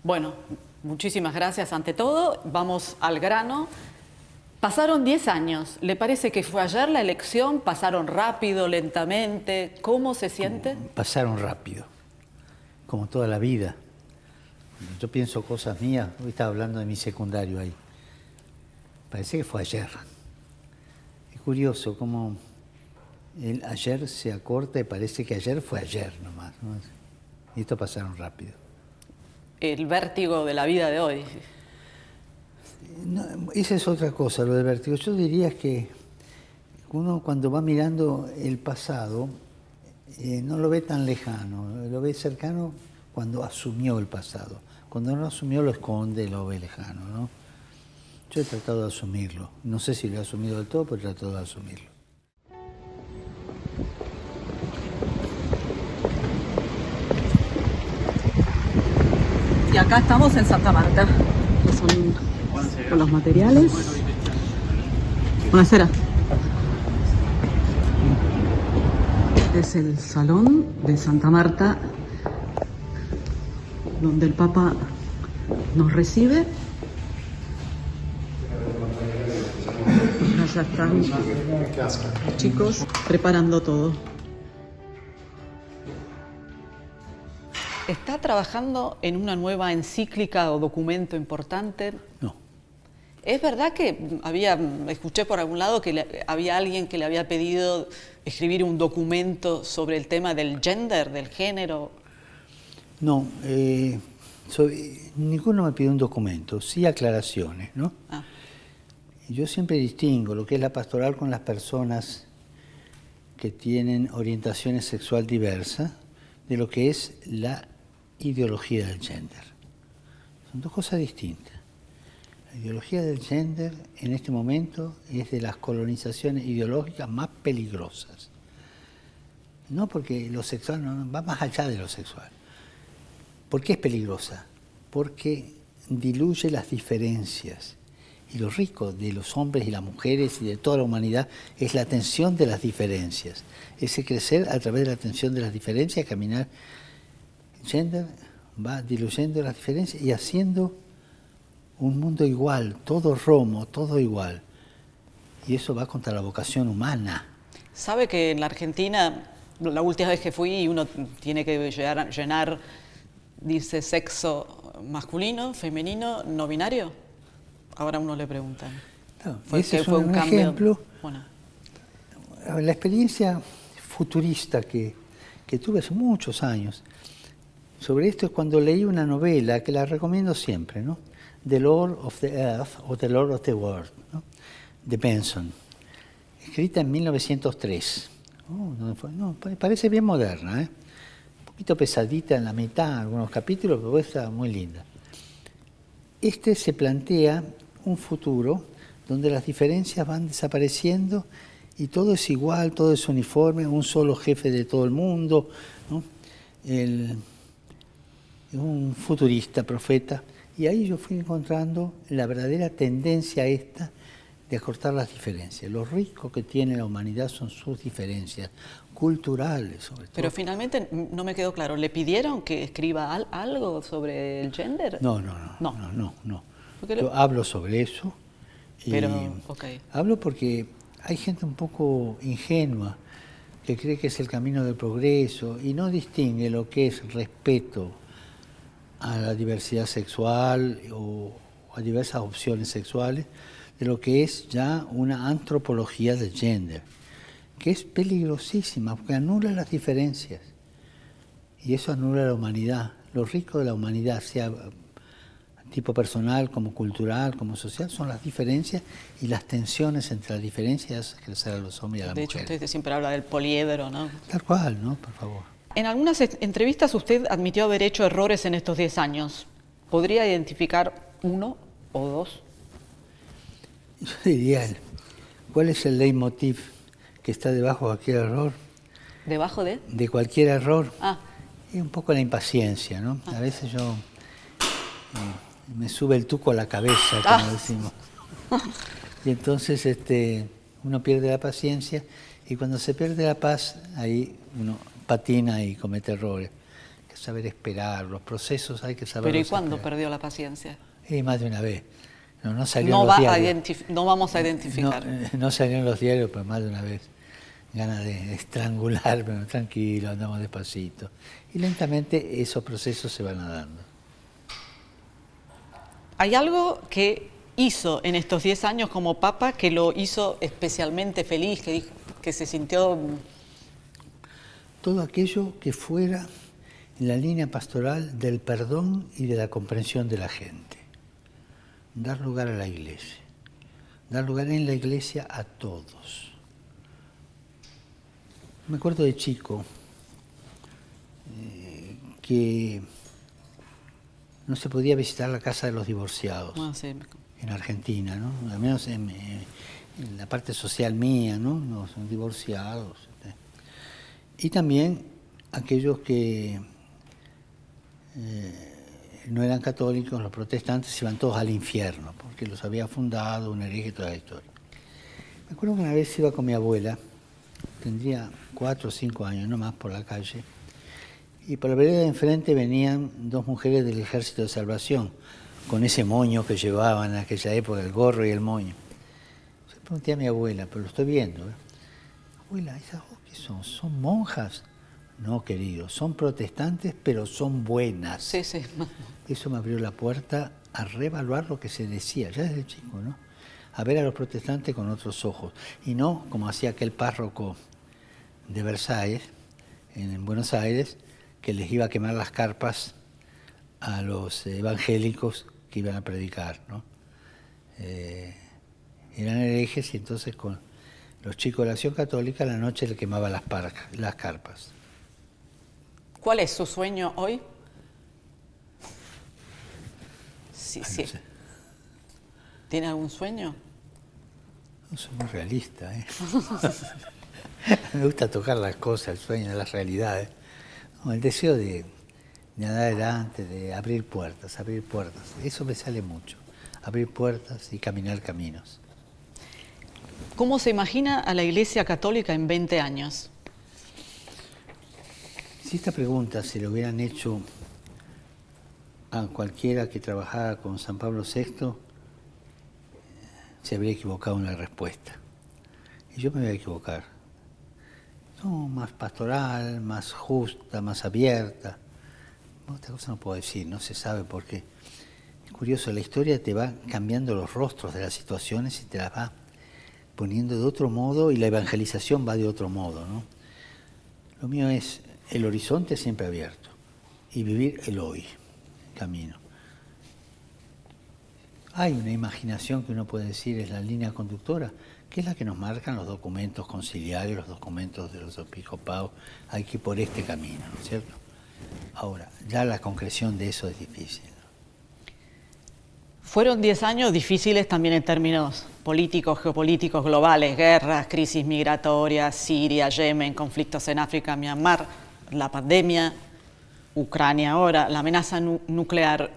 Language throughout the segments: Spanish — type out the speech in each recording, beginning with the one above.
Bueno, muchísimas gracias ante todo. Vamos al grano. Pasaron 10 años. ¿Le parece que fue ayer la elección? ¿Pasaron rápido, lentamente? ¿Cómo se siente? Pasaron rápido, como toda la vida. Yo pienso cosas mías, hoy estaba hablando de mi secundario ahí. Parece que fue ayer. Es curioso cómo el ayer se acorta y parece que ayer fue ayer nomás, ¿no? Y esto pasaron rápido. El vértigo de la vida de hoy. No, esa es otra cosa, lo del vértigo. Yo diría que uno cuando va mirando el pasado no lo ve tan lejano, lo ve cercano cuando asumió el pasado. Cuando no asumió lo esconde, lo ve lejano, ¿no? Yo he tratado de asumirlo. No sé si lo he asumido del todo, pero he tratado de asumirlo. Y acá estamos en Santa Marta, que son con los materiales. Buonasera. Este es el salón de Santa Marta, donde el Papa nos recibe. Allá están los chicos preparando todo. ¿Está trabajando en una nueva encíclica o documento importante? No. ¿Es verdad que escuché por algún lado que había alguien que le había pedido escribir un documento sobre el tema del gender, del género? No, ninguno me pidió un documento, sí aclaraciones, ¿no? Ah. Yo siempre distingo lo que es la pastoral con las personas que tienen orientación sexual diversa de lo que es la ideología del gender. Son dos cosas distintas. La ideología del gender en este momento es de las colonizaciones ideológicas más peligrosas. No porque lo sexual no va más allá de lo sexual. ¿Por qué es peligrosa? Porque diluye las diferencias. Y lo rico de los hombres y las mujeres y de toda la humanidad es la atención de las diferencias. Ese crecer a través de la atención de las diferencias, caminar. El gender va diluyendo las diferencias y haciendo un mundo igual, todo romo, todo igual. Y eso va contra la vocación humana. ¿Sabe que en la Argentina, la última vez que fui, uno tiene que llenar, dice sexo masculino, femenino, no binario? Ahora a uno le preguntan. No, Ese es un cambio. ejemplo. Bueno. La experiencia futurista que tuve hace muchos años sobre esto es cuando leí una novela que la recomiendo siempre, ¿no? The Lord of the Earth o The Lord of the World, ¿no? De Benson, escrita en 1903. No, parece bien moderna, ¿eh? Un poquito pesadita en la mitad, algunos capítulos, pero está muy linda. Se plantea un futuro donde las diferencias van desapareciendo y todo es igual, todo es uniforme, un solo jefe de todo el mundo, ¿no? Un futurista, profeta, y ahí yo fui encontrando la verdadera tendencia esta de acortar las diferencias. Lo rico que tiene la humanidad son sus diferencias, culturales sobre todo. Pero finalmente no me quedó claro, ¿le pidieron que escriba algo sobre el gender? No. Yo hablo sobre eso. Pero, okay. Hablo porque hay gente un poco ingenua que cree que es el camino del progreso y no distingue lo que es respeto a la diversidad sexual o a diversas opciones sexuales de lo que es ya una antropología del gender, que es peligrosísima porque anula las diferencias y eso anula la humanidad. Lo rico de la humanidad, sea tipo personal, como cultural, como social, son las diferencias y las tensiones entre las diferencias que crecer a los hombres y a las mujeres. De hecho, usted siempre habla del poliedro, ¿no? Tal cual, ¿no? Por favor. En algunas entrevistas usted admitió haber hecho errores en estos 10 años. ¿Podría identificar uno o dos? Yo diría, ¿cuál es el leitmotiv que está debajo de cualquier error? ¿Debajo de? De cualquier error. Ah. Es un poco la impaciencia, ¿no? A veces yo me sube el tuco a la cabeza, como decimos. Y entonces uno pierde la paciencia y cuando se pierde la paz, ahí uno patina y comete errores. que saber esperar, los procesos hay que saber. Pero ¿y cuándo perdió la paciencia? Más de una vez. No salió en los diarios. No vamos a identificar. No salió en los diarios, pero más de una vez. Ganas de estrangular, pero tranquilo, andamos despacito. Y lentamente esos procesos se van dando. ¿Hay algo que hizo en estos 10 años como Papa que lo hizo especialmente feliz, que se sintió...? Todo aquello que fuera en la línea pastoral del perdón y de la comprensión de la gente. Dar lugar a la iglesia. Dar lugar en la iglesia a todos. Me acuerdo de chico que no se podía visitar la casa de los divorciados en Argentina, ¿no? Al menos en la parte social mía, ¿no? Los divorciados. Y también aquellos que no eran católicos, los protestantes, iban todos al infierno, porque los había fundado un hereje y toda la historia. Me acuerdo que una vez iba con mi abuela, tendría 4 o 5 años, no más, por la calle, y por la vereda de enfrente venían 2 mujeres del Ejército de Salvación, con ese moño que llevaban en aquella época, el gorro y el moño. Yo le pregunté a mi abuela, pero lo estoy viendo. Abuela, ¿esas qué son? ¿Son monjas? No, querido, son protestantes, pero son buenas. Sí, sí. Eso me abrió la puerta a reevaluar lo que se decía, ya desde chico, ¿no? A ver a los protestantes con otros ojos. Y no como hacía aquel párroco de Versalles, en Buenos Aires, que les iba a quemar las carpas a los evangélicos que iban a predicar, ¿no? Eran herejes y entonces con los chicos de la Acción Católica a la noche le quemaba las carpas. ¿Cuál es su sueño hoy? Sí, No sí. sé. ¿Tiene algún sueño? No soy muy realista, ¿eh? Me gusta tocar las cosas, el sueño, las realidades. No, el deseo de andar adelante, de abrir puertas. Eso me sale mucho. Abrir puertas y caminar caminos. ¿Cómo se imagina a la Iglesia Católica en 20 años? Si esta pregunta se le hubieran hecho a cualquiera que trabajara con San Pablo VI, se habría equivocado en la respuesta. Y yo me voy a equivocar. No, más pastoral, más justa, más abierta. Otra cosa no puedo decir, no se sabe por qué. Es curioso, la historia te va cambiando los rostros de las situaciones y te las va poniendo de otro modo y la evangelización va de otro modo, ¿no? Lo mío es el horizonte siempre abierto y vivir el hoy, el camino. Hay una imaginación que uno puede decir es la línea conductora, que es la que nos marcan los documentos conciliares, los documentos de los episcopados. Hay que ir por este camino, ¿no es cierto? Ahora, ya la concreción de eso es difícil. Fueron 10 años difíciles también en términos políticos, geopolíticos, globales, guerras, crisis migratorias, Siria, Yemen, conflictos en África, Myanmar, la pandemia, Ucrania ahora, la amenaza nuclear.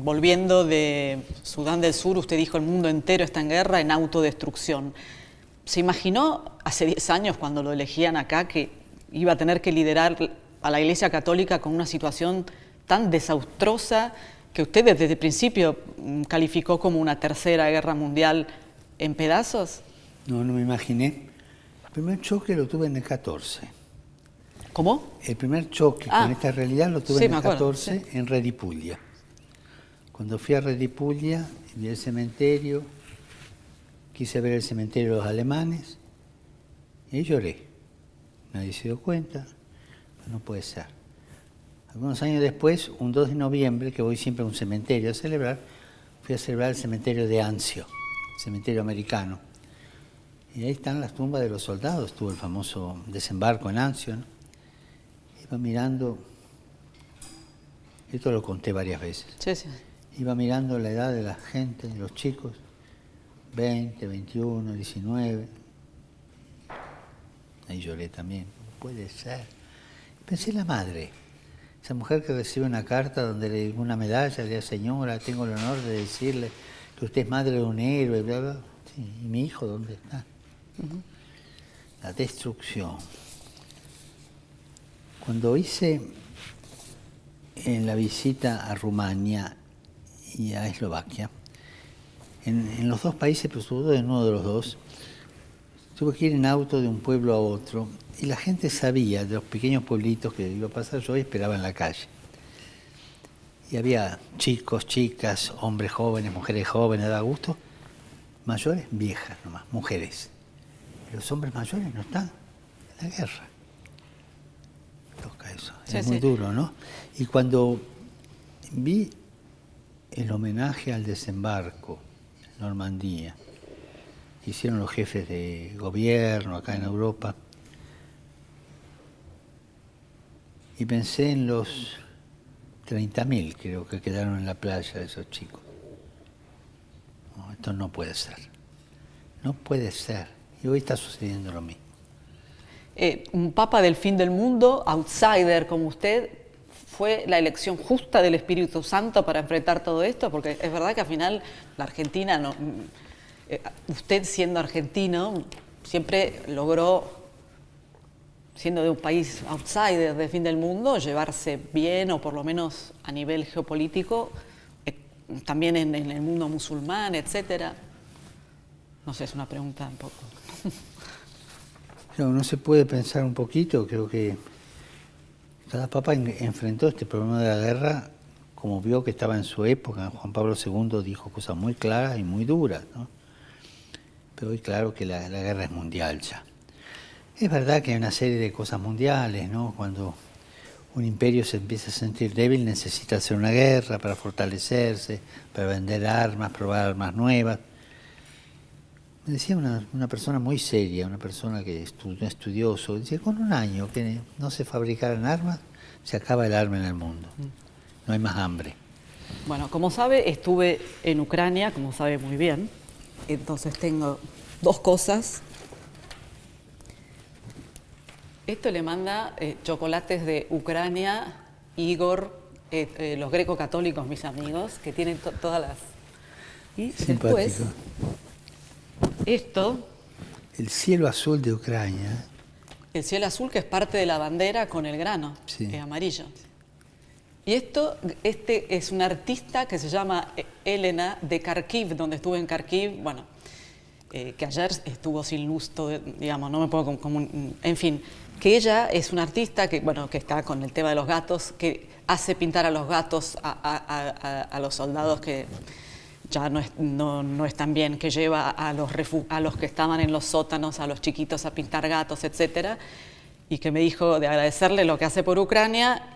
Volviendo de Sudán del Sur, usted dijo el mundo entero está en guerra, en autodestrucción. ¿Se imaginó hace 10 años cuando lo elegían acá que iba a tener que liderar a la Iglesia Católica con una situación tan desastrosa que usted desde el principio calificó como una tercera guerra mundial en pedazos? No, no me imaginé. El primer choque lo tuve en el 14. ¿Cómo? El primer choque con esta realidad lo tuve en el 14 en Redipuglia. Cuando fui a Redipuglia, vi el cementerio, quise ver el cementerio de los alemanes y ahí lloré. Nadie se dio cuenta, no puede ser. Algunos años después, un 2 de noviembre, que voy siempre a un cementerio a celebrar, fui a celebrar el cementerio de Anzio, cementerio americano. Y ahí están las tumbas de los soldados, estuvo el famoso desembarco en Anzio, ¿no? Iba mirando, esto lo conté varias veces, Sí. Iba mirando la edad de la gente, de los chicos, 20, 21, 19. Ahí lloré también, no puede ser. Pensé en la madre, esa mujer que recibe una carta donde le digo una medalla, le digo, señora, tengo el honor de decirle que usted es madre de un héroe, bla, bla. Sí, ¿y mi hijo dónde está? La destrucción. Cuando hice en la visita a Rumania y a Eslovaquia, en los dos países, pero sobre todo en uno de los dos, tuve que ir en auto de un pueblo a otro y la gente sabía de los pequeños pueblitos que iba a pasar yo y esperaba en la calle. Y había chicos, chicas, hombres jóvenes, mujeres jóvenes, da gusto, mayores, viejas nomás, mujeres. Los hombres mayores no están en la guerra. Toca eso, es muy duro, ¿no? Y cuando vi el homenaje al desembarco en Normandía, que hicieron los jefes de gobierno acá en Europa, y pensé en los 30.000, creo que quedaron en la playa de esos chicos. No, esto no puede ser. No puede ser. Y hoy está sucediendo lo mismo. Un papa del fin del mundo, outsider como usted, ¿fue la elección justa del Espíritu Santo para enfrentar todo esto? Porque es verdad que al final la Argentina, no, usted siendo argentino, siempre logró, siendo de un país outsider del fin del mundo, llevarse bien, o por lo menos a nivel geopolítico, también en el mundo musulmán, etcétera. No sé, es una pregunta un poco. No se puede pensar un poquito, creo que cada papa enfrentó este problema de la guerra como vio que estaba en su época. Juan Pablo II dijo cosas muy claras y muy duras, ¿no? Pero hoy claro que la guerra es mundial ya. Es verdad que hay una serie de cosas mundiales, ¿no? Cuando un imperio se empieza a sentir débil necesita hacer una guerra para fortalecerse, para vender armas, probar armas nuevas. Me decía una persona muy seria, una persona que un estudioso, decía, con un año que no se fabricaran armas, se acaba el arma en el mundo. No hay más hambre. Bueno, como sabe, estuve en Ucrania, como sabe muy bien. Entonces tengo dos cosas. Esto le manda chocolates de Ucrania, Igor, los greco-católicos, mis amigos, que tienen todas las... Y simpático. Después, esto... El cielo azul de Ucrania. El cielo azul, que es parte de la bandera con el grano, sí. Amarillo. Y este es una artista que se llama Elena de Kharkiv, donde estuve en Kharkiv, bueno, que ayer estuvo sin luz, digamos, no me puedo en fin, que ella es una artista que, bueno, que está con el tema de los gatos, que hace pintar a los gatos a los soldados que ya no están bien, que lleva a los que estaban en los sótanos, a los chiquitos a pintar gatos, etcétera, y que me dijo de agradecerle lo que hace por Ucrania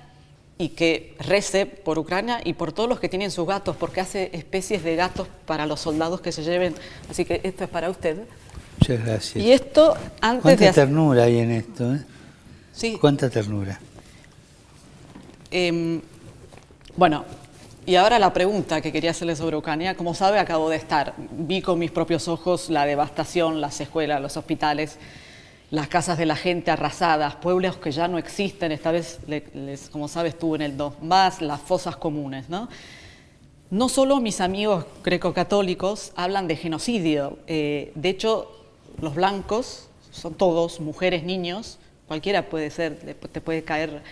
y que rece por Ucrania y por todos los que tienen sus gatos, porque hace especies de gatos para los soldados que se lleven. Así que esto es para usted. Muchas gracias. Y esto antes ¿Cuánta de ternura hay en esto? Sí. ¿Cuánta ternura? Bueno, y ahora la pregunta que quería hacerle sobre Ucrania. Como sabe, acabo de vi con mis propios ojos la devastación, las escuelas, los hospitales, las casas de la gente arrasadas, pueblos que ya no existen. Esta vez, como sabe, estuve en el Donbass, las fosas comunes, ¿no? No solo mis amigos greco-católicos hablan de genocidio. De hecho, los blancos son todos, mujeres, niños, cualquiera puede ser, te puede caer.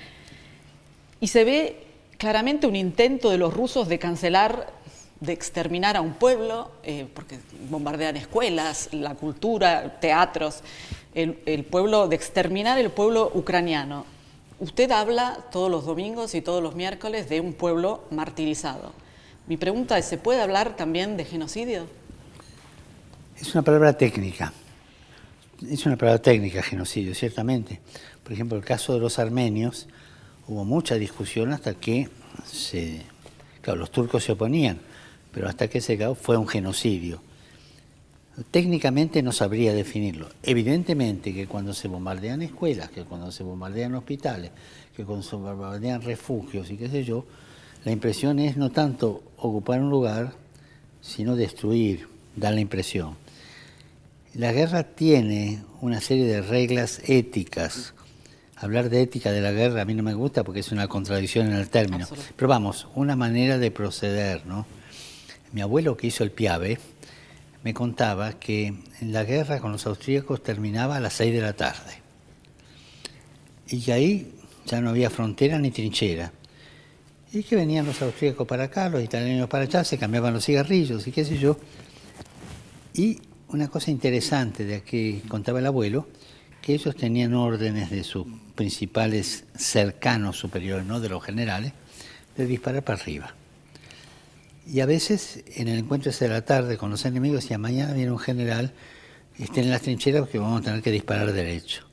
Y se ve claramente un intento de los rusos de cancelar, de exterminar a un pueblo, porque bombardean escuelas, la cultura, teatros, el pueblo, de exterminar el pueblo ucraniano. Usted habla todos los domingos y todos los miércoles de un pueblo martirizado. Mi pregunta es, ¿se puede hablar también de genocidio? Es una palabra técnica. Es una palabra técnica, genocidio, ciertamente. Por ejemplo, el caso de los armenios, hubo mucha discusión hasta que claro, los turcos se oponían, pero hasta que se fue un genocidio. Técnicamente no sabría definirlo. Evidentemente que cuando se bombardean escuelas, que cuando se bombardean hospitales, que cuando se bombardean refugios y qué sé yo, la impresión es no tanto ocupar un lugar, sino destruir, dar la impresión. La guerra tiene una serie de reglas éticas. Hablar de ética de la guerra a mí no me gusta porque es una contradicción en el término. Pero vamos, una manera de proceder, ¿no? Mi abuelo, que hizo el Piave, me contaba que la guerra con los austríacos terminaba a las 6 de la tarde. Y que ahí ya no había frontera ni trinchera. Y que venían los austríacos para acá, los italianos para allá, se cambiaban los cigarrillos y qué sé yo. Y una cosa interesante de que contaba el abuelo, que ellos tenían órdenes de sus principales cercanos superiores, ¿no?, de los generales, de disparar para arriba. Y a veces en el encuentro ese de la tarde con los enemigos decía, mañana viene un general, estén en las trincheras porque vamos a tener que disparar derecho.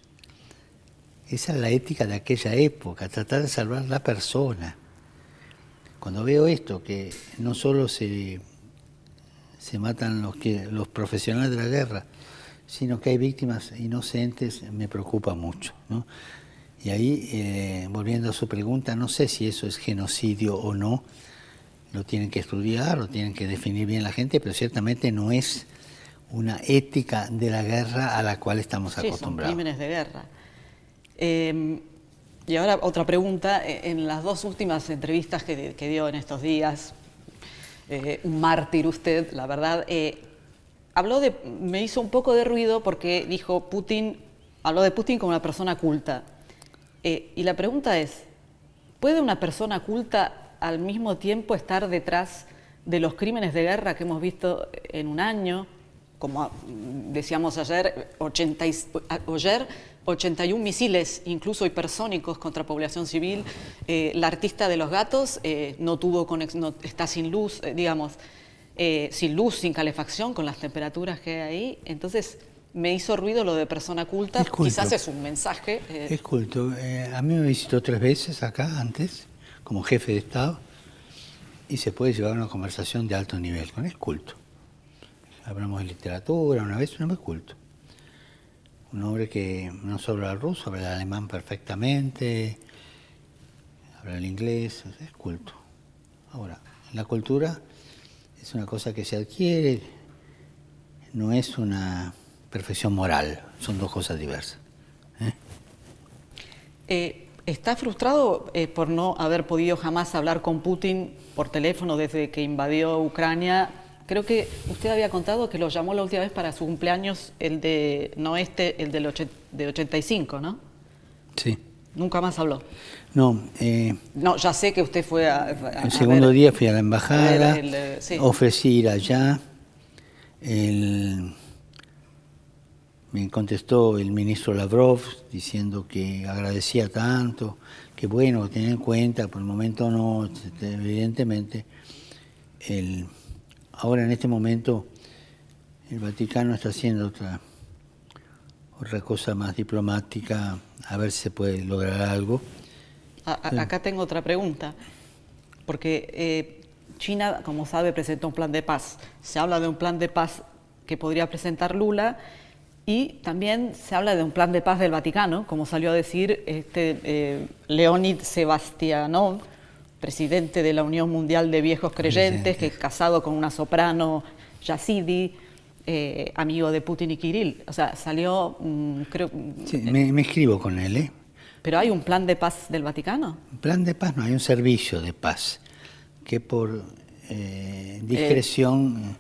Esa es la ética de aquella época, tratar de salvar la persona. Cuando veo esto, que no solo se matan los profesionales de la guerra, sino que hay víctimas inocentes, me preocupa mucho, ¿no? Y ahí, volviendo a su pregunta, no sé si eso es genocidio o no, lo tienen que estudiar, lo tienen que definir bien la gente, pero ciertamente no es una ética de la guerra a la cual estamos acostumbrados. Son crímenes de guerra. Y ahora otra pregunta, en las dos últimas entrevistas que dio en estos días, un mártir usted, la verdad, me hizo un poco de ruido porque dijo habló de Putin como una persona culta. Y la pregunta es, ¿puede una persona culta al mismo tiempo estar detrás de los crímenes de guerra que hemos visto en un año? Como decíamos ayer, 81 misiles, incluso hipersónicos, contra población civil. La artista de los gatos está sin luz, sin luz, sin calefacción, con las temperaturas que hay ahí. Entonces, me hizo ruido lo de persona culta. Es culto. Quizás es un mensaje. Es culto. A mí me visitó 3 veces acá antes, como jefe de Estado, y se puede llevar una conversación de alto nivel con él, culto. Hablamos de literatura, una vez culto. Un hombre que no solo habla el ruso, habla el alemán perfectamente, habla el inglés, es culto. Ahora, la cultura es una cosa que se adquiere, no es una perfección moral, son dos cosas diversas. ¿Está frustrado por no haber podido jamás hablar con Putin por teléfono desde que invadió Ucrania? Creo que usted había contado que lo llamó la última vez para su cumpleaños, el del 85, ¿no? Sí. ¿Nunca más habló? No. No, ya sé que usted fue el segundo día fui a la embajada, sí. Ofrecí ir allá. Me contestó el ministro Lavrov diciendo que agradecía tanto, que bueno, que tenía en cuenta, por el momento no, evidentemente. Ahora en este momento el Vaticano está haciendo otra cosa más diplomática, a ver si se puede lograr algo. Acá tengo otra pregunta, porque China, como sabe, presentó un plan de paz. Se habla de un plan de paz que podría presentar Lula y también se habla de un plan de paz del Vaticano, como salió a decir Leonid Sebastianov, presidente de la Unión Mundial de Viejos Creyentes, que es casado con una soprano yazidi, amigo de Putin y Kirill. O sea, salió, creo... Sí, me escribo con él, ¿Pero hay un plan de paz del Vaticano? Plan de paz no, hay un servicio de paz, que por discreción...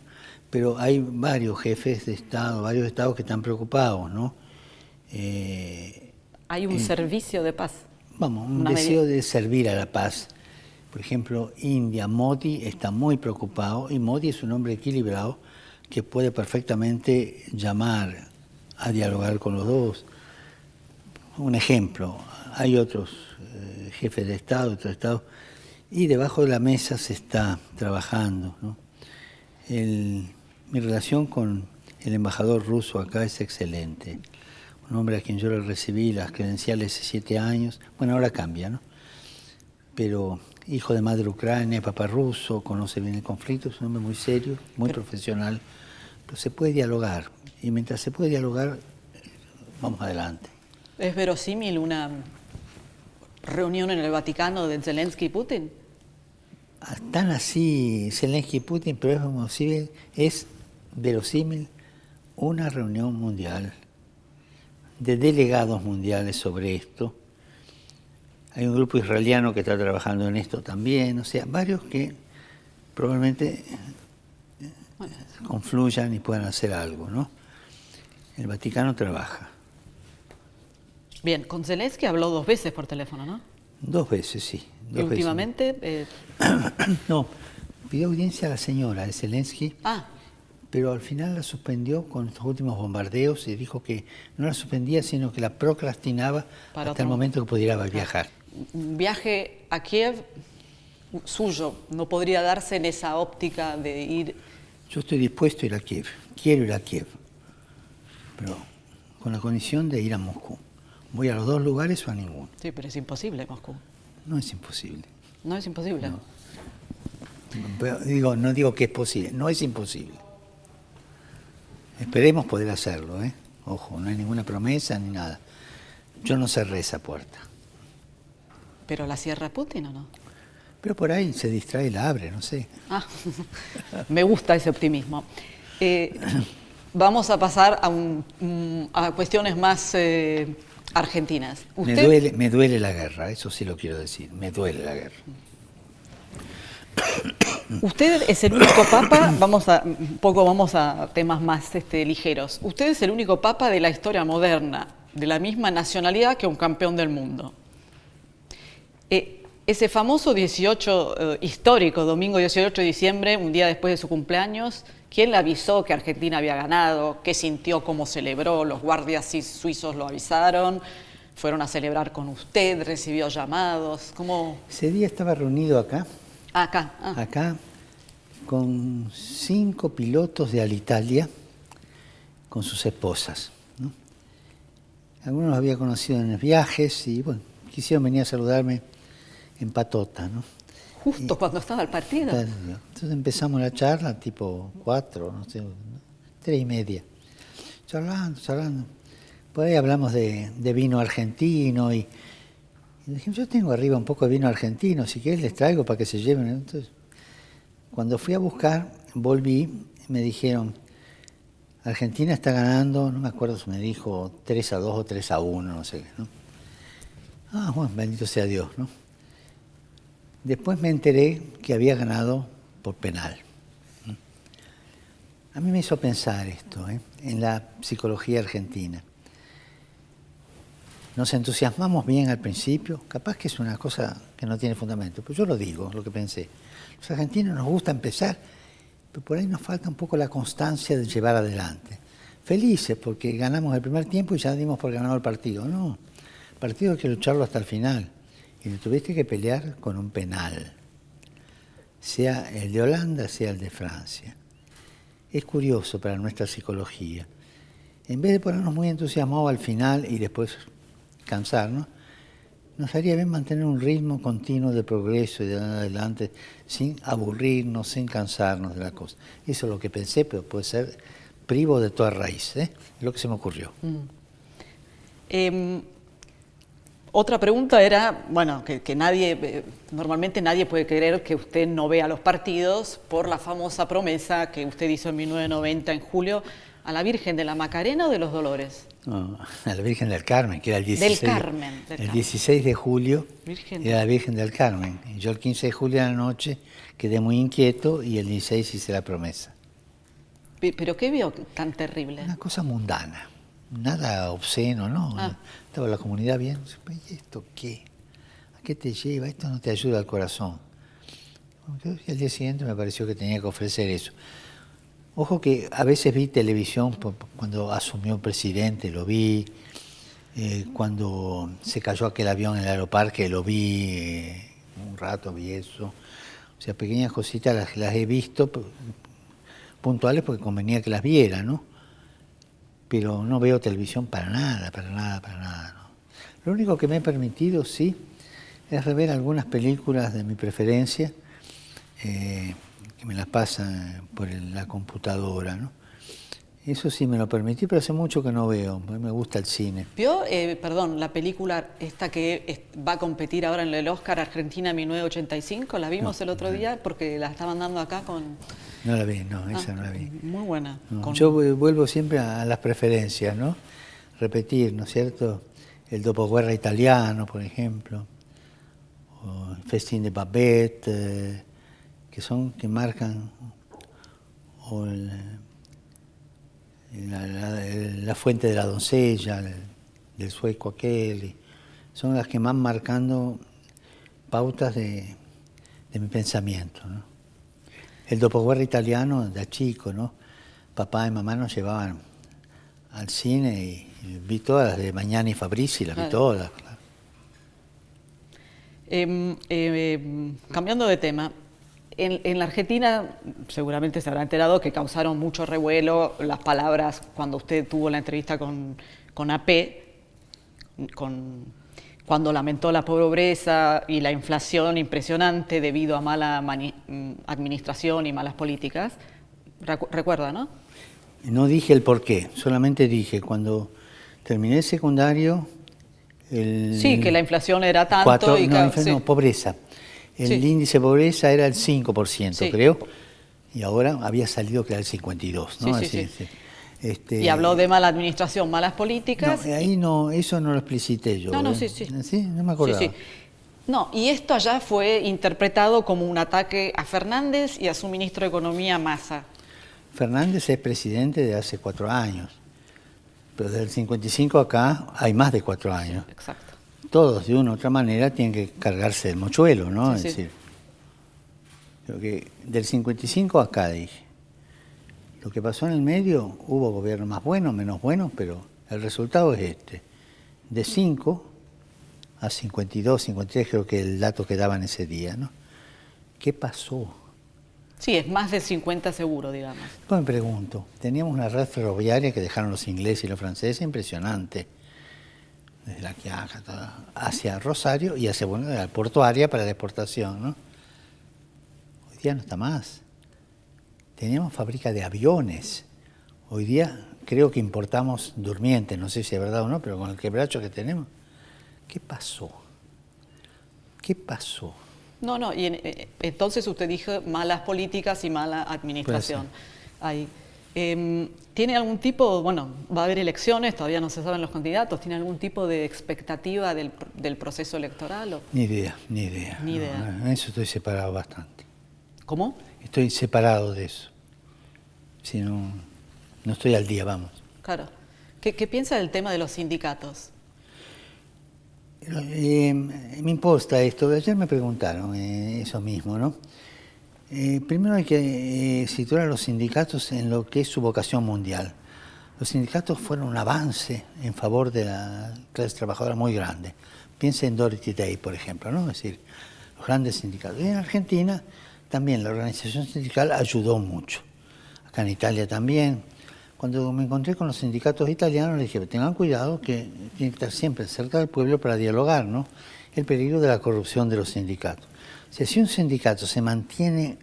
pero hay varios jefes de Estado, varios estados que están preocupados, ¿no? Hay un servicio de paz. Vamos, un deseo de servir a la paz. Por ejemplo, India, Modi está muy preocupado, y Modi es un hombre equilibrado que puede perfectamente llamar a dialogar con los dos. Un ejemplo, hay otros jefes de Estado, otros estados, y debajo de la mesa se está trabajando, ¿no? Mi relación con el embajador ruso acá es excelente. Un hombre a quien yo le recibí las credenciales hace 7 años, bueno, ahora cambia, ¿no? Pero hijo de madre ucrania, papá ruso, conoce bien el conflicto, es un hombre muy serio, muy profesional, pero se puede dialogar, y mientras se puede dialogar, vamos adelante. ¿Es verosímil una reunión en el Vaticano de Zelensky y Putin? Están así Zelensky y Putin, pero es verosímil una reunión mundial de delegados mundiales sobre esto. Hay un grupo israeliano que está trabajando en esto también, o sea, varios que probablemente confluyan y puedan hacer algo, ¿no? El Vaticano trabaja. Bien, con Zelensky habló 2 veces por teléfono, ¿no? 2 veces, sí. ¿Y 2 veces. últimamente? No, pidió audiencia a la señora de Zelensky, Ah, pero al final la suspendió con estos últimos bombardeos y dijo que no la suspendía, sino que la procrastinaba Para hasta el otro momento que pudiera viajar. un viaje a Kiev suyo no podría darse en esa óptica de ir. Yo estoy dispuesto a ir a Kiev, quiero ir a Kiev, pero con la condición de ir a Moscú. ¿Voy a los 2 lugares o a ninguno? Sí, pero es imposible Moscú. No es imposible. No es imposible. No. Pero no digo que es posible, no es imposible. Esperemos poder hacerlo, ¿eh? Ojo, no hay ninguna promesa ni nada. Yo no cerré esa puerta. ¿Pero la cierra Putin o no? Pero por ahí se distrae y la abre, no sé. Ah, me gusta ese optimismo. Vamos a pasar a cuestiones más argentinas. Me duele la guerra, eso sí lo quiero decir, me duele la guerra. Usted es el único papa, vamos a temas más ligeros. Usted es el único papa de la historia moderna, de la misma nacionalidad que un campeón del mundo. Ese famoso 18 histórico, domingo 18 de diciembre, un día después de su cumpleaños, ¿quién le avisó que Argentina había ganado? ¿Qué sintió? ¿Cómo celebró? ¿Los guardias suizos lo avisaron? ¿Fueron a celebrar con usted? ¿Recibió llamados? ¿Cómo? Ese día estaba reunido acá. Acá. Acá, con 5 pilotos de Alitalia, con sus esposas, ¿no? Algunos los había conocido en los viajes y, bueno, quisieron venir a saludarme en patota, ¿no? Justo cuando estaba el partido. Entonces empezamos la charla, tipo 4, no sé, 3:30. Charlando. Por ahí hablamos de vino argentino y dije, yo tengo arriba un poco de vino argentino, si querés les traigo para que se lleven. Entonces, cuando fui a buscar, volví, me dijeron, Argentina está ganando, no me acuerdo si me dijo 3-2 o 3-1, no sé qué, ¿no? Ah, bueno, bendito sea Dios, ¿no? Después me enteré que había ganado por penal. A mí me hizo pensar esto, en la psicología argentina. Nos entusiasmamos bien al principio, capaz que es una cosa que no tiene fundamento, pero yo lo digo, lo que pensé. Los argentinos nos gusta empezar, pero por ahí nos falta un poco la constancia de llevar adelante. Felices porque ganamos el primer tiempo y ya dimos por ganado el partido. No, el partido hay que lucharlo hasta el final. Y lo tuviste que pelear con un penal, sea el de Holanda, sea el de Francia. Es curioso para nuestra psicología. En vez de ponernos muy entusiasmados al final y después cansarnos, nos haría bien mantener un ritmo continuo de progreso y de adelante, sin aburrirnos, sin cansarnos de la cosa. Eso es lo que pensé, pero puede ser privo de toda raíz, es lo que se me ocurrió. Otra pregunta era, bueno, que nadie, normalmente nadie puede creer que usted no vea los partidos por la famosa promesa que usted hizo en 1990, en julio, a la Virgen de la Macarena o de los Dolores. No, a la Virgen del Carmen, que era el 16, del Carmen. El 16 de julio Virgen era la Virgen del Carmen. Y yo el 15 de julio a la noche quedé muy inquieto y el 16 hice la promesa. ¿Pero qué vio tan terrible? Una cosa mundana, nada obsceno, ¿no? Estaba la comunidad bien. ¿Y esto qué? ¿A qué te lleva? Esto no te ayuda al corazón. Y al día siguiente me pareció que tenía que ofrecer eso. Ojo que a veces vi televisión cuando asumió el presidente, lo vi. Cuando se cayó aquel avión en el aeroparque, lo vi un rato, vi eso. O sea, pequeñas cositas las he visto, puntuales porque convenía que las viera, ¿no? Pero no veo televisión para nada, ¿no? Lo único que me he permitido, sí, es rever algunas películas de mi preferencia, que me las pasan por la computadora, ¿no? Eso sí me lo permití, pero hace mucho que no veo, me gusta el cine. ¿Vio, la película esta que va a competir ahora en el Oscar, Argentina 1985? ¿La vimos el otro día? Porque la estaban dando acá con... No la vi, no, esa no la vi. Muy buena. No, yo vuelvo siempre a las preferencias, ¿no? Repetir, ¿no es cierto? El dopoguerra italiano, por ejemplo, o el Festín de Babette, que marcan, o la fuente de la doncella, del sueco aquel, son las que van marcando pautas de mi pensamiento, ¿no? El dopoguerra italiano, da chico, ¿no? Papá y mamá nos llevaban al cine y vi todas las de Magnani y Fabrizi, las vi todas. Claro. Cambiando de tema, en la Argentina seguramente se habrá enterado que causaron mucho revuelo las palabras cuando usted tuvo la entrevista con AP, cuando lamentó la pobreza y la inflación impresionante debido a mala administración y malas políticas. Recuerda, ¿no? No dije el por qué, solamente dije cuando terminé el secundario... sí, que la inflación era tanto... pobreza. El índice de pobreza era el 5%, creo, y ahora había salido que era el 52%, ¿no? Y habló de mala administración, malas políticas. No, ahí no, eso no lo explicité yo. No, ¿Sí? No me acordaba. No, y esto allá fue interpretado como un ataque a Fernández y a su ministro de Economía, Massa. Fernández es presidente de hace 4 años, pero desde el 55 acá hay más de 4 años. Sí, exacto. Todos, de una u otra manera, tienen que cargarse el mochuelo, ¿no? Es decir, creo que del 55 acá, dije. Lo que pasó en el medio, hubo gobiernos más buenos, menos buenos, pero el resultado es este. De 5 a 52, 53, creo que el dato que daban ese día, ¿no? ¿Qué pasó? Sí, es más de 50 seguro, digamos. Pues me pregunto, teníamos una red ferroviaria que dejaron los ingleses y los franceses impresionante. Desde La Quiaca, hacia Rosario y hacia la portuaria para la exportación, ¿no? Hoy día no está más. Teníamos fábrica de aviones. Hoy día creo que importamos durmientes, no sé si es verdad o no, pero con el quebracho que tenemos. ¿Qué pasó? ¿Qué pasó? No, y entonces usted dijo malas políticas y mala administración. Ahí. ¿Tiene algún tipo, bueno, va a haber elecciones, todavía no se saben los candidatos, ¿tiene algún tipo de expectativa del proceso electoral? ¿O? Ni idea. Ni idea. No, en eso estoy separado bastante. ¿Cómo? Estoy separado de eso. Si no estoy al día, vamos. Claro. ¿Qué piensa del tema de los sindicatos? Me imposta esto. Ayer me preguntaron eso mismo, ¿no? Primero hay que situar a los sindicatos en lo que es su vocación mundial. Los sindicatos fueron un avance en favor de la clase trabajadora muy grande. Piensa en Dorothy Day, por ejemplo, ¿no? Es decir, los grandes sindicatos. Y en Argentina también la organización sindical ayudó mucho. Acá en Italia también. Cuando me encontré con los sindicatos italianos, les dije, tengan cuidado que tienen que estar siempre cerca del pueblo para dialogar, ¿no? El peligro de la corrupción de los sindicatos. O sea, si un sindicato se mantiene,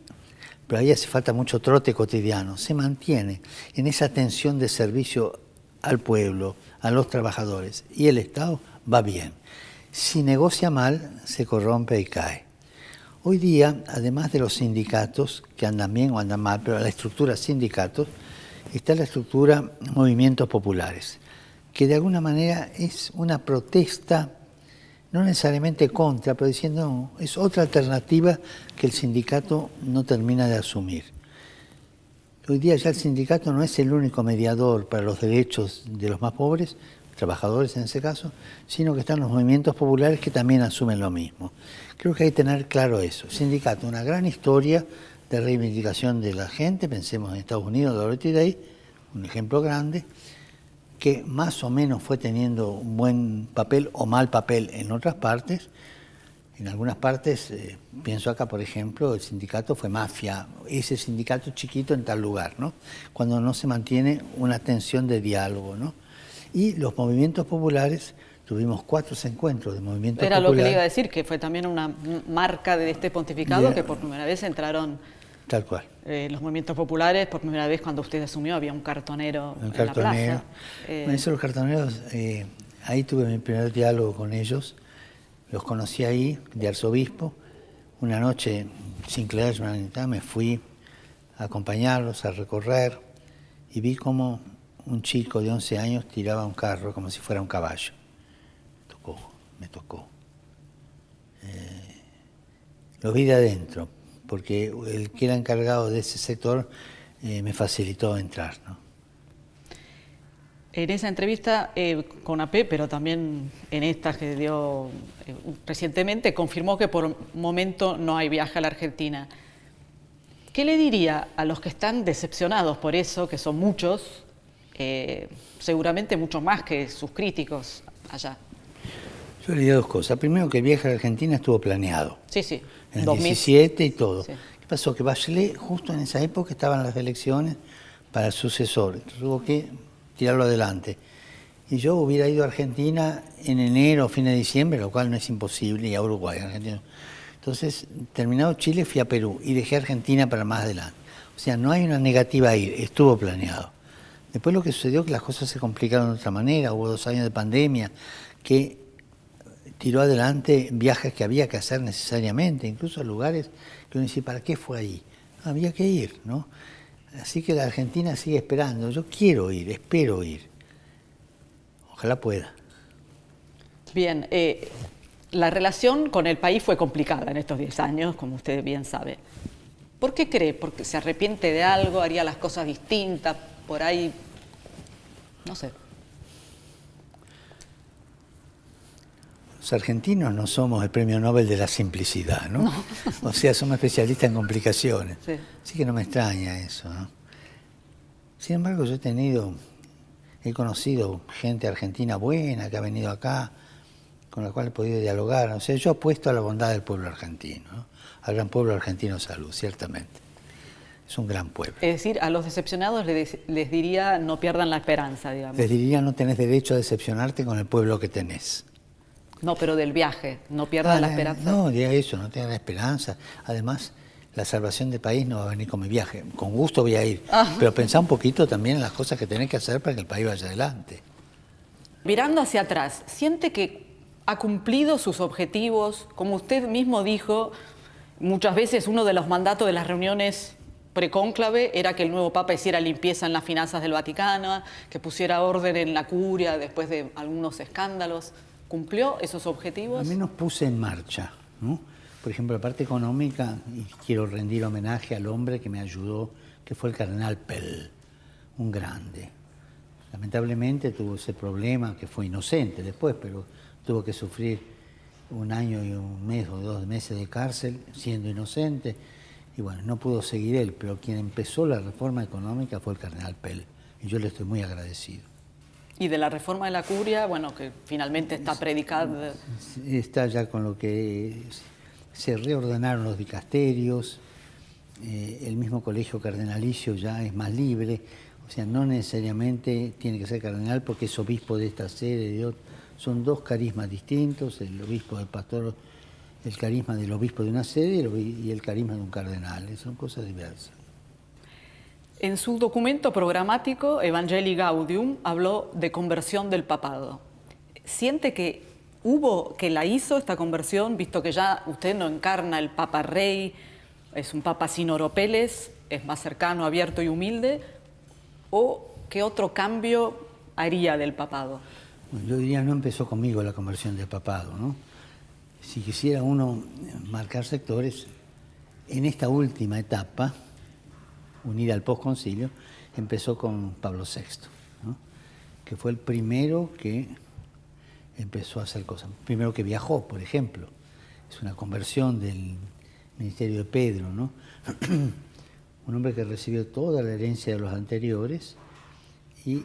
pero ahí hace falta mucho trote cotidiano, se mantiene en esa tensión de servicio al pueblo, a los trabajadores y el Estado, va bien. Si negocia mal, se corrompe y cae. Hoy día, además de los sindicatos, que andan bien o andan mal, pero la estructura sindicatos, está la estructura movimientos populares, que de alguna manera es una protesta, no necesariamente contra, pero diciendo, no, es otra alternativa que el sindicato no termina de asumir. Hoy día ya el sindicato no es el único mediador para los derechos de los más pobres, trabajadores en ese caso, sino que están los movimientos populares que también asumen lo mismo. Creo que hay que tener claro eso. Sindicato, una gran historia de reivindicación de la gente, pensemos en Estados Unidos, Dorothy Day, un ejemplo grande, que más o menos fue teniendo un buen papel o mal papel en otras partes. En algunas partes, pienso acá, por ejemplo, el sindicato fue mafia, ese sindicato chiquito en tal lugar, ¿no? Cuando no se mantiene una tensión de diálogo, ¿no? Y los movimientos populares, tuvimos 4 encuentros de movimientos populares. Era lo que le iba a decir, que fue también una marca de este pontificado, que por primera vez entraron... Tal cual. Los movimientos populares, por primera vez cuando usted asumió, había un cartonero en la plaza. Eso, los cartoneros, ahí tuve mi primer diálogo con ellos. Los conocí ahí, de arzobispo. Una noche, sin clergyman, me fui a acompañarlos, a recorrer, y vi cómo un chico de 11 años tiraba un carro como si fuera un caballo. Me tocó. Lo vi de adentro, porque el que era encargado de ese sector me facilitó entrar, ¿no? En esa entrevista con AP, pero también en esta que dio recientemente, confirmó que por momento no hay viaje a la Argentina. ¿Qué le diría a los que están decepcionados por eso, que son muchos, seguramente mucho más que sus críticos allá? Yo le diría dos cosas. Primero, que el viaje a la Argentina estuvo planeado. Sí, sí. En el 2017 y todo. Sí. ¿Qué pasó? Que Bachelet, justo en esa época, estaban las elecciones para el sucesor. Tuvo que tirarlo adelante. Y yo hubiera ido a Argentina en enero, fin de diciembre, lo cual no es imposible, y a Uruguay, Argentina. Entonces, terminado Chile, fui a Perú y dejé Argentina para más adelante. O sea, no hay una negativa a ir, estuvo planeado. Después lo que sucedió es que las cosas se complicaron de otra manera, hubo 2 años de pandemia que tiró adelante viajes que había que hacer necesariamente, incluso a lugares que uno dice, ¿para qué fue ahí? Había que ir, ¿no? Así que la Argentina sigue esperando. Yo quiero ir, espero ir. Ojalá pueda. Bien, la relación con el país fue complicada en estos 10 años, como usted bien sabe. ¿Por qué cree? ¿Porque se arrepiente de algo? ¿Haría las cosas distintas? Por ahí, no sé. Los argentinos no somos el premio Nobel de la simplicidad, ¿no? O sea, somos especialistas en complicaciones. Sí. Así que no me extraña eso, ¿no? Sin embargo, yo he conocido gente argentina buena que ha venido acá, con la cual he podido dialogar. O sea, yo apuesto a la bondad del pueblo argentino, ¿no? Al gran pueblo argentino salud, ciertamente. Es un gran pueblo. Es decir, a los decepcionados les diría no pierdan la esperanza, digamos. Les diría no tenés derecho a decepcionarte con el pueblo que tenés. No, pero del viaje, no pierdan la esperanza. No, diga eso, no tengan la esperanza. Además, la salvación del país no va a venir con mi viaje. Con gusto voy a ir. Pero pensá un poquito también en las cosas que tenés que hacer para que el país vaya adelante. Mirando hacia atrás, ¿siente que ha cumplido sus objetivos? Como usted mismo dijo, muchas veces uno de los mandatos de las reuniones precónclave era que el nuevo Papa hiciera limpieza en las finanzas del Vaticano, que pusiera orden en la curia después de algunos escándalos. ¿Cumplió esos objetivos? Al menos puse en marcha, ¿no? Por ejemplo, la parte económica, y quiero rendir homenaje al hombre que me ayudó, que fue el cardenal Pell, un grande. Lamentablemente tuvo ese problema, que fue inocente después, pero tuvo que sufrir 1 año y 1 mes o 2 meses de cárcel siendo inocente. Y bueno, no pudo seguir él, pero quien empezó la reforma económica fue el cardenal Pell, y yo le estoy muy agradecido. Y de la reforma de la curia, bueno, que finalmente está predicada. Está ya con lo que se reordenaron los dicasterios, el mismo colegio cardenalicio ya es más libre, o sea, no necesariamente tiene que ser cardenal porque es obispo de esta sede, de otra. Son 2 carismas distintos, el obispo del pastor, el carisma del obispo de una sede y el carisma de un cardenal, son cosas diversas. En su documento programático, Evangelii Gaudium, habló de conversión del papado. ¿Siente que la hizo esta conversión, visto que ya usted no encarna el Papa Rey, es un Papa sin oropeles, es más cercano, abierto y humilde? ¿O qué otro cambio haría del papado? Bueno, yo diría, no empezó conmigo la conversión del papado, ¿no? Si quisiera uno marcar sectores, en esta última etapa, unida al posconcilio, empezó con Pablo VI, ¿no? Que fue el primero que empezó a hacer cosas. Primero que viajó, por ejemplo. Es una conversión del ministerio de Pedro, ¿no? Un hombre que recibió toda la herencia de los anteriores y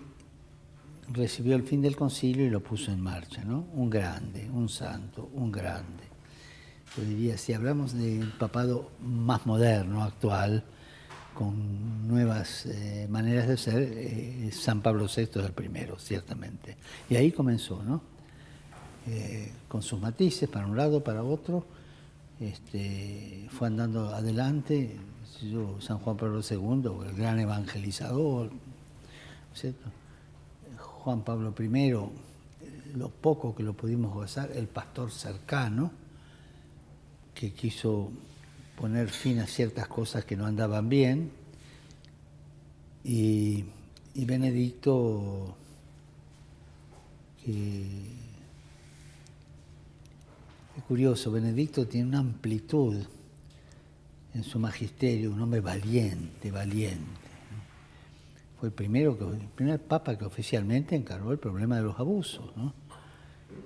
recibió el fin del concilio y lo puso en marcha, ¿no? Un grande, un santo, un grande. Yo diría, si hablamos del papado más moderno, actual, con nuevas maneras de ser, San Pablo VI es el primero, ciertamente. Y ahí comenzó, ¿no? Con sus matices, para un lado, para otro, fue andando adelante. San Juan Pablo II, el gran evangelizador, ¿cierto? Juan Pablo I, lo poco que lo pudimos gozar, el pastor cercano, que quiso poner fin a ciertas cosas que no andaban bien, y Benedicto, que es curioso, Benedicto tiene una amplitud en su magisterio, un hombre valiente, ¿no? fue el primer papa que oficialmente encargó el problema de los abusos, ¿no?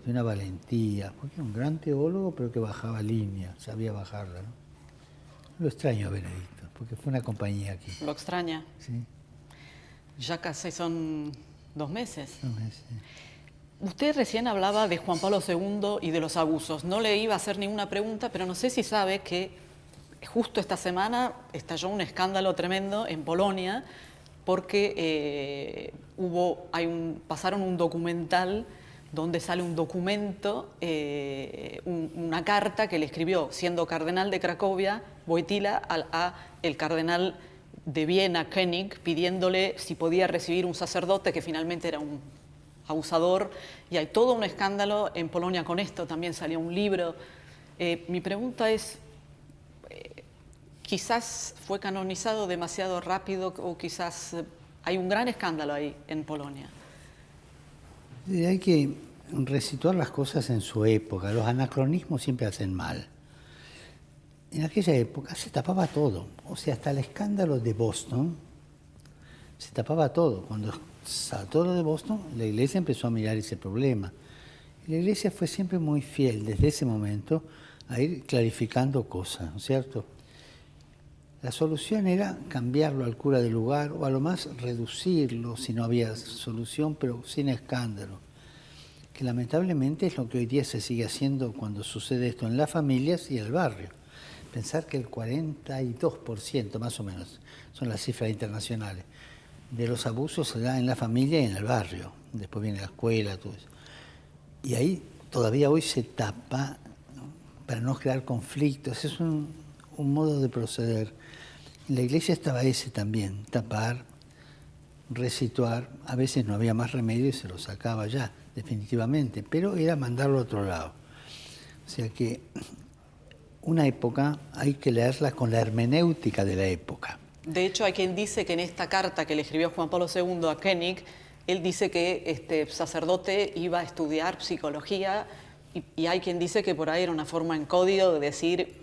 De una valentía, porque era un gran teólogo, pero que bajaba línea, sabía bajarla, ¿no? Lo extraño a Benedicto, porque fue una compañía aquí. ¿Lo extraña? Sí, Ya casi son 2 meses. 2 meses. Usted recién hablaba de Juan Pablo II y de los abusos. No le iba a hacer ninguna pregunta, pero no sé si sabe que justo esta semana estalló un escándalo tremendo en Polonia porque pasaron un documental donde sale un documento, una carta que le escribió, siendo cardenal de Cracovia, Wojtyła, a el cardenal de Viena, Koenig, pidiéndole si podía recibir un sacerdote que finalmente era un abusador. Y hay todo un escándalo en Polonia con esto, también salió un libro. Mi pregunta es, quizás fue canonizado demasiado rápido o quizás hay un gran escándalo ahí en Polonia. Hay que resituar las cosas en su época. Los anacronismos siempre hacen mal. En aquella época se tapaba todo. O sea, hasta el escándalo de Boston se tapaba todo. Cuando saltó lo de Boston, la Iglesia empezó a mirar ese problema. Y la Iglesia fue siempre muy fiel desde ese momento a ir clarificando cosas, ¿no es cierto? La solución era cambiarlo al cura del lugar o a lo más reducirlo si no había solución, pero sin escándalo. Que lamentablemente es lo que hoy día se sigue haciendo cuando sucede esto en las familias y el barrio. Pensar que el 42% más o menos, son las cifras internacionales, de los abusos se da en la familia y en el barrio. Después viene la escuela, todo eso. Y ahí todavía hoy se tapa, ¿no?, para no crear conflictos. Es un modo de proceder. En la Iglesia estaba ese también, tapar, resituar. A veces no había más remedio y se lo sacaba ya, definitivamente, pero era mandarlo a otro lado. O sea que una época hay que leerla con la hermenéutica de la época. De hecho, hay quien dice que en esta carta que le escribió Juan Pablo II a Koenig, él dice que este sacerdote iba a estudiar psicología y hay quien dice que por ahí era una forma en código de decir,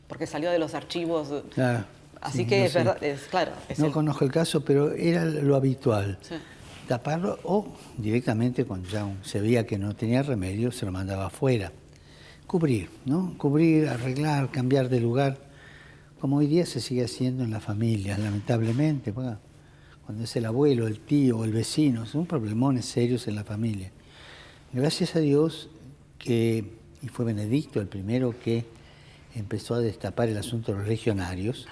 porque salió de los archivos. Claro, así sí, que no es sé. verdad, claro. No conozco el caso, pero era lo habitual. Sí. Taparlo o directamente cuando ya se veía que no tenía remedio, se lo mandaba afuera. Cubrir, ¿no? Cubrir, arreglar, cambiar de lugar, como hoy día se sigue haciendo en las familias, lamentablemente. Cuando es el abuelo, el tío o el vecino, son problemones serios en la familia. Gracias a Dios y fue Benedicto el primero que empezó a destapar el asunto de los legionarios,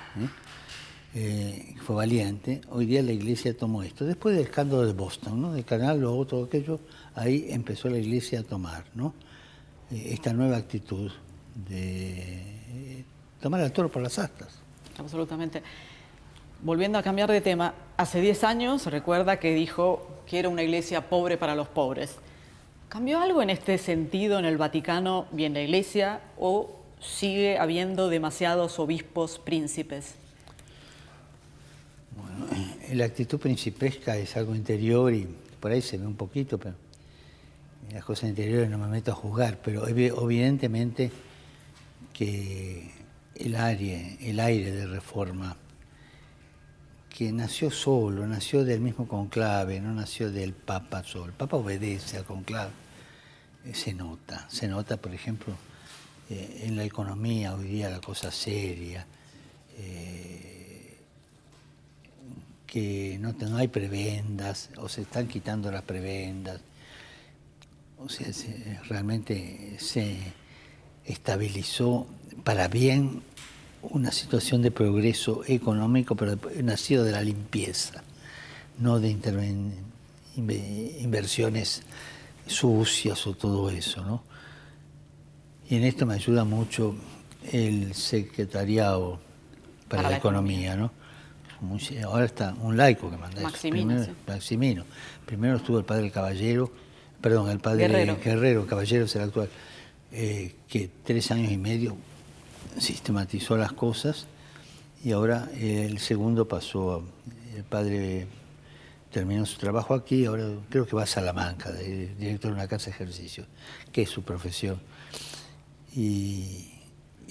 fue valiente. Hoy día la Iglesia tomó esto. Después del escándalo de Boston, ¿no?, del canal, luego todo aquello, ahí empezó la Iglesia a tomar, ¿no?, esta nueva actitud de tomar al toro por las astas. Absolutamente. Volviendo a cambiar de tema, hace 10 años recuerda que dijo que era una iglesia pobre para los pobres. ¿Cambió algo en este sentido en el Vaticano y en la Iglesia o sigue habiendo demasiados obispos príncipes? Bueno, la actitud principesca es algo interior y por ahí se ve un poquito, pero las cosas interiores no me meto a juzgar, pero evidentemente que el aire de reforma, que nació solo, nació del mismo conclave, no nació del Papa solo. El Papa obedece al conclave. Se nota, por ejemplo, en la economía hoy día la cosa seria, que no hay prebendas, o se están quitando las prebendas. O sea, realmente se estabilizó para bien una situación de progreso económico, pero nacido de la limpieza, no de inversiones sucias o todo eso, ¿no? Y en esto me ayuda mucho el secretariado para la economía, ¿no? Ahora está un laico que manda Maximino, eso. sí. Maximino. Primero estuvo el padre Caballero, el padre Guerrero, Caballero es el actual, que 3 años y medio sistematizó las cosas y ahora el segundo pasó, el padre terminó su trabajo aquí, ahora creo que va a Salamanca, director de una casa de ejercicio, que es su profesión. Y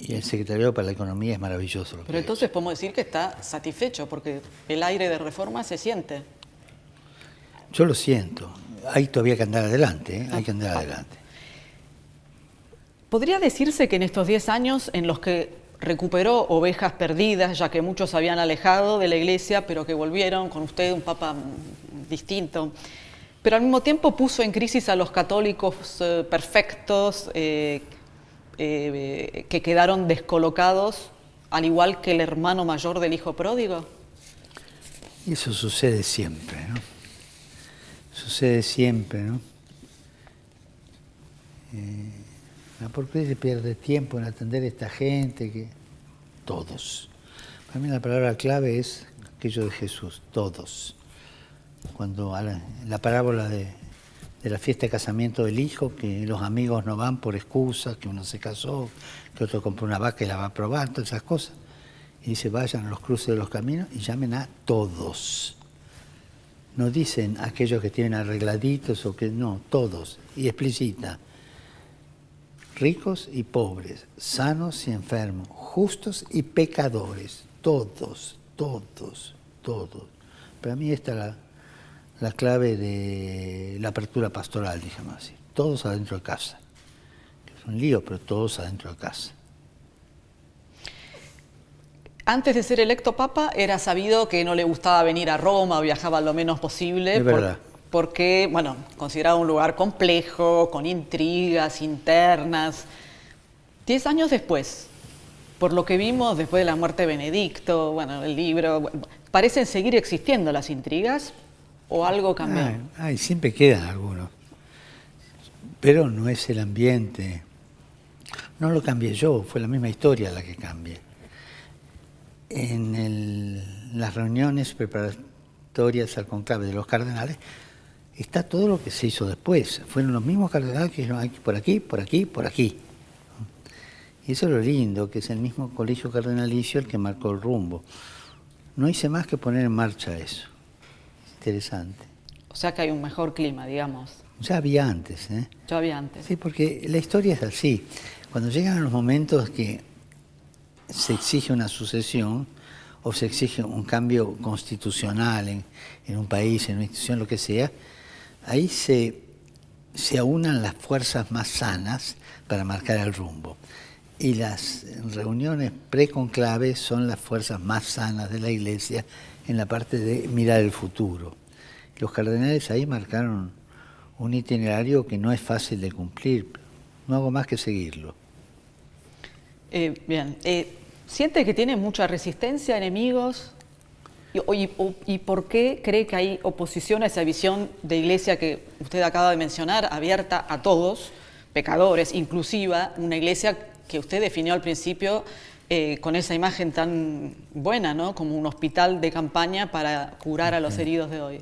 el secretariado para la economía es maravilloso. Pero entonces podemos decir que está satisfecho porque el aire de reforma se siente. Yo lo siento. Hay todavía que andar adelante, ¿eh? Hay que andar adelante. ¿Podría decirse que en estos 10 años en los que recuperó ovejas perdidas, ya que muchos se habían alejado de la iglesia, pero que volvieron con usted, un papa distinto, pero al mismo tiempo puso en crisis a los católicos perfectos que quedaron descolocados, al igual que el hermano mayor del hijo pródigo? Y eso sucede siempre, ¿no? Sucede siempre, ¿no? ¿Por qué se pierde tiempo en atender a esta gente? Todos. Para mí la palabra clave es aquello de Jesús, todos. Cuando la parábola de la fiesta de casamiento del hijo, que los amigos no van por excusas, que uno se casó, que otro compró una vaca y la va a probar, todas esas cosas. Y dice, vayan a los cruces de los caminos y llamen a todos. No dicen aquellos que tienen arregladitos o que no, todos. Y explicita. Ricos y pobres, sanos y enfermos, justos y pecadores, todos, todos, todos. Para mí esta es la clave de la apertura pastoral, digamos así. Todos adentro de casa. Es un lío, pero todos adentro de casa. Antes de ser electo papa, era sabido que no le gustaba venir a Roma, viajaba lo menos posible. Es verdad. Porque, bueno, consideraba un lugar complejo, con intrigas internas. 10 años después, por lo que vimos después de la muerte de Benedicto, bueno, el libro, ¿parecen seguir existiendo las intrigas o algo cambió? Siempre quedan algunos, pero no es el ambiente. No lo cambié yo, fue la misma historia la que cambié. En las reuniones preparatorias al conclave de los cardenales, está todo lo que se hizo después. Fueron los mismos cardenales que dijeron por aquí, por aquí, por aquí. Y eso es lo lindo, que es el mismo colegio cardenalicio el que marcó el rumbo. No hice más que poner en marcha eso. Interesante. O sea que hay un mejor clima, digamos. Ya había antes, ¿eh? Ya había antes. Sí, porque la historia es así. Cuando llegan los momentos que se exige una sucesión o se exige un cambio constitucional en un país, en una institución, lo que sea, ahí se aunan las fuerzas más sanas para marcar el rumbo. Y las reuniones preconclave son las fuerzas más sanas de la Iglesia en la parte de mirar el futuro. Los cardenales ahí marcaron un itinerario que no es fácil de cumplir. No hago más que seguirlo. Bien. ¿Siente que tiene mucha resistencia, enemigos? ¿Y por qué cree que hay oposición a esa visión de iglesia que usted acaba de mencionar, abierta a todos, pecadores, inclusiva, una iglesia que usted definió al principio con esa imagen tan buena, ¿no? Como un hospital de campaña para curar a los heridos de hoy?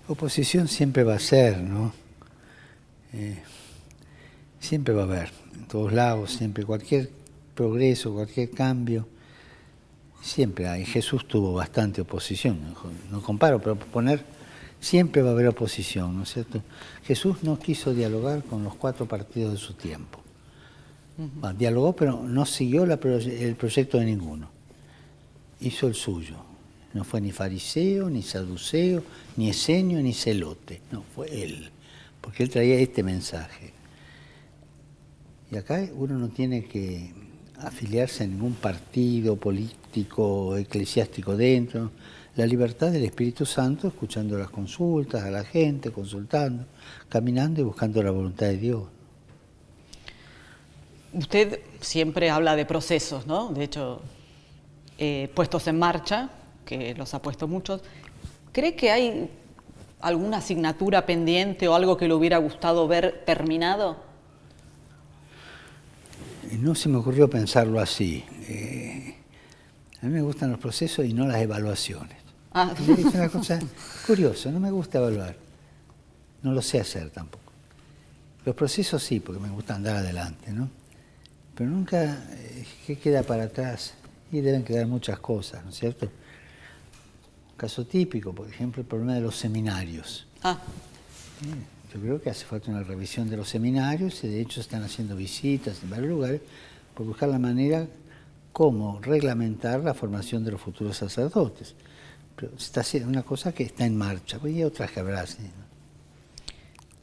Oposición siempre va a ser, ¿no? Siempre va a haber, en todos lados, siempre, cualquier progreso, cualquier cambio, siempre hay. Jesús tuvo bastante oposición, no comparo, pero siempre va a haber oposición, ¿no es cierto? Jesús no quiso dialogar con los 4 partidos de su tiempo. Dialogó, pero no siguió el proyecto de ninguno. Hizo el suyo. No fue ni fariseo, ni saduceo, ni esenio, ni celote. No, fue él, porque él traía este mensaje. Y acá uno no tiene que afiliarse a ningún partido político, eclesiástico dentro. La libertad del Espíritu Santo, escuchando las consultas a la gente, consultando, caminando y buscando la voluntad de Dios. Usted siempre habla de procesos, ¿no? De hecho, puestos en marcha, que los ha puesto muchos. ¿Cree que hay alguna asignatura pendiente o algo que le hubiera gustado ver terminado? No se me ocurrió pensarlo así. A mí me gustan los procesos y no las evaluaciones. Es una cosa curiosa, no me gusta evaluar. No lo sé hacer tampoco. Los procesos sí, porque me gusta andar adelante, ¿no? Pero nunca, ¿qué queda para atrás? Y deben quedar muchas cosas, ¿no es cierto? Un caso típico, por ejemplo, el problema de los seminarios. Yo creo que hace falta una revisión de los seminarios y de hecho están haciendo visitas en varios lugares por buscar la manera cómo reglamentar la formación de los futuros sacerdotes. Pero está haciendo una cosa que está en marcha, pues hay otras que habrá. ¿Sí?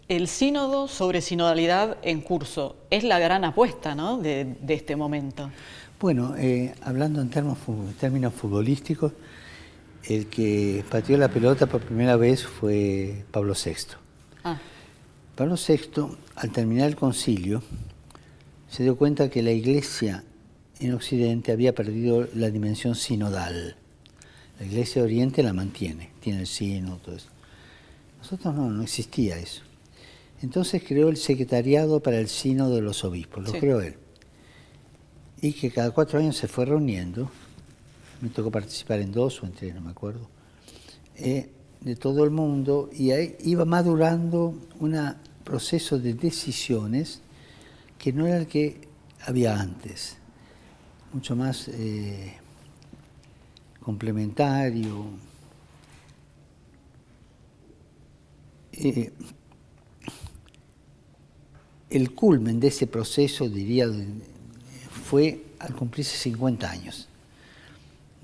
El sínodo sobre sinodalidad en curso es la gran apuesta, ¿no?, de este momento. Bueno, hablando en términos futbolísticos, el que pateó la pelota por primera vez fue Pablo VI. Ah. Pablo VI, al terminar el concilio, se dio cuenta que la Iglesia en Occidente había perdido la dimensión sinodal. La Iglesia de Oriente la mantiene, tiene el sínodo, todo eso. Nosotros no existía eso. Entonces creó el Secretariado para el Sínodo de los Obispos, lo creó él. Y que cada 4 años se fue reuniendo, me tocó participar en 2 o en 3, no me acuerdo, de todo el mundo, y ahí iba madurando un proceso de decisiones que no era el que había antes, mucho más complementario. El culmen de ese proceso, diría, fue al cumplirse 50 años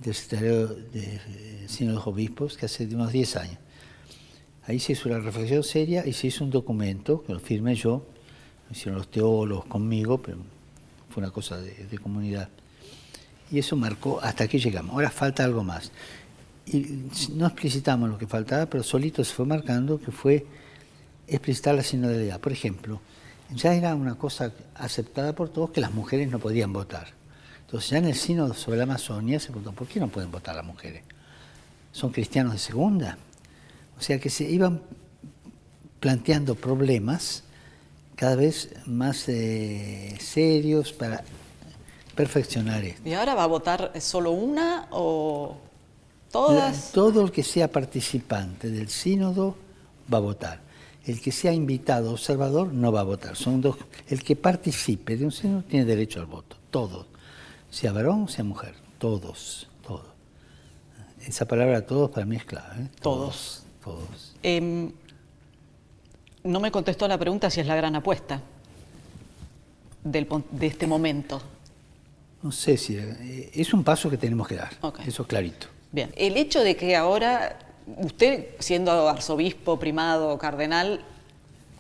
del Secretario del Sínodo de los Obispos, que hace unos 10 años. Ahí se hizo una reflexión seria y se hizo un documento, que lo firmé yo, lo hicieron los teólogos conmigo, pero fue una cosa de comunidad. Y eso marcó, hasta aquí llegamos. Ahora falta algo más. Y no explicitamos lo que faltaba, pero solito se fue marcando, que fue explicitar la sinodalidad. Por ejemplo, ya era una cosa aceptada por todos que las mujeres no podían votar. Entonces ya en el sínodo sobre la Amazonia se preguntó, ¿por qué no pueden votar las mujeres? ¿Son cristianos de segunda? O sea que se iban planteando problemas cada vez más serios para perfeccionar esto. ¿Y ahora va a votar solo una o todas? Todo el que sea participante del sínodo va a votar. El que sea invitado observador no va a votar. Son dos. El que participe de un sínodo tiene derecho al voto. Todos. Sea varón, sea mujer. Todos. Todos. Esa palabra todos para mí es clave. Todos. Todos. No me contestó la pregunta si es la gran apuesta de este momento. No sé si... es un paso que tenemos que dar. Okay. Eso clarito. Bien. El hecho de que ahora... Usted, siendo arzobispo, primado, cardenal,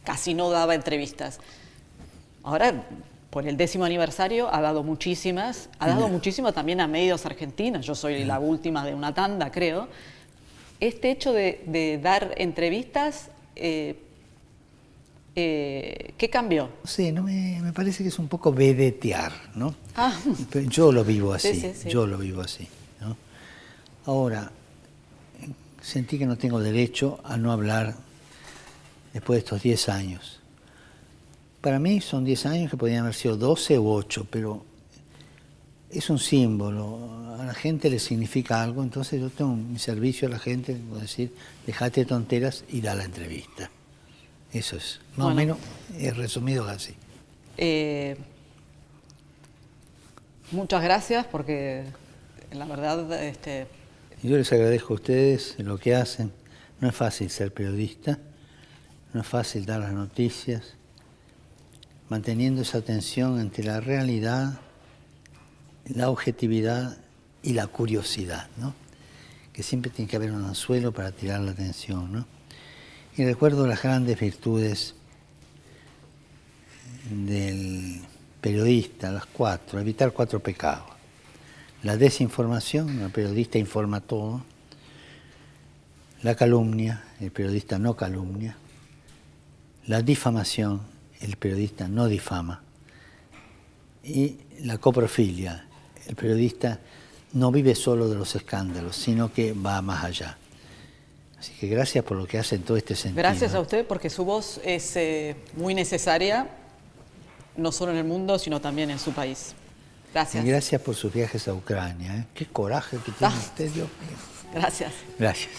casi no daba entrevistas. Ahora, por el 10º aniversario, ha dado muchísimas. Ha dado muchísimo también a medios argentinos. Yo soy la última de una tanda, creo. Este hecho de dar entrevistas, ¿qué cambió? No sé, me parece que es un poco vedetear, ¿no? Ah. Yo lo vivo así, Sí. yo lo vivo así, ¿no? Ahora... sentí que no tengo derecho a no hablar después de estos 10 años. Para mí son 10 años que podrían haber sido 12 u 8, pero es un símbolo. A la gente le significa algo, entonces yo tengo mi servicio a la gente, puedo decir, dejate tonteras y da la entrevista. Eso es, más o menos, resumido así. Muchas gracias, porque la verdad... Yo les agradezco a ustedes lo que hacen. No es fácil ser periodista, no es fácil dar las noticias, manteniendo esa tensión entre la realidad, la objetividad y la curiosidad, ¿no? Que siempre tiene que haber un anzuelo para tirar la atención, ¿no? Y recuerdo las grandes virtudes del periodista, las 4, evitar 4 pecados. La desinformación, el periodista informa todo. La calumnia, el periodista no calumnia. La difamación, el periodista no difama. Y la coprofilia, el periodista no vive solo de los escándalos, sino que va más allá. Así que gracias por lo que hace en todo este sentido. Gracias a usted, porque su voz es muy necesaria, no solo en el mundo, sino también en su país. Gracias. Y gracias por sus viajes a Ucrania. Qué coraje que tiene usted, Dios mío. Gracias. Gracias.